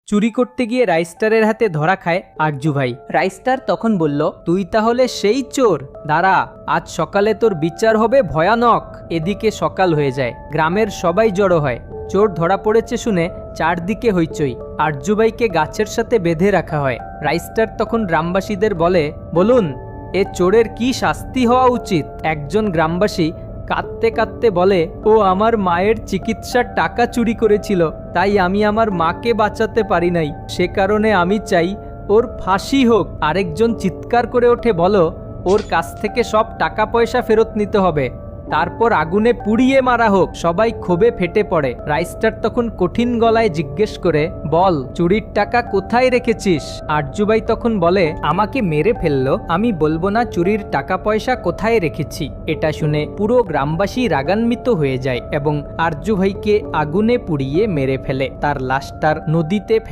চুরি করতে গিয়ে রাইস্টারের হাতে ধরা খায় আরজু ভাই। রাইস্টার তখন বলল, তুই তাহলে সেই চোর? দাঁড়া, আজ সকালে তোর বিচার হবে ভয়ানক। এদিকে সকাল হয়ে যায়, গ্রামের সবাই জড়ো হয়। চোর ধরা পড়েছে শুনে চারদিকে হইচই। আরজু ভাইকে গাছের সাথে বেঁধে রাখা হয়। রাইস্টার তখন গ্রামবাসীদের বলে, বলুন এ চোরের কি শাস্তি হওয়া উচিত? একজন গ্রামবাসী কাঁদতে কাঁদতে বলে, ও আমার মায়ের চিকিৎসার টাকা চুরি করেছিল, তাই আমি আমার মাকে বাঁচাতে পারি নাই, সে কারণে আমি চাই ওর ফাঁসি হোক। আরেকজন চিৎকার করে ওঠে, বলো ওর কাছ থেকে সব টাকা পয়সা ফেরত নিতে হবে, তারপর আগুনে পুড়িয়ে মারা হোক। সবাই ক্ষোভে ফেটে পড়ে। রাইস্টার তখন কঠিন গলায় জিজ্ঞেস করে, বল চুরির টাকা কোথায় রেখেছিস? আরজু ভাই তখন বলে, আমাকে মেরে ফেললো, আমি বলবো না চুরির টাকা পয়সা কোথায় রেখেছি। এটা শুনে পুরো গ্রামবাসী রাগান্বিত হয়ে যায় এবং আরজু ভাইকে আগুনে পুড়িয়ে মেরে ফেলে, তার লাশটার নদীতে ফেলে।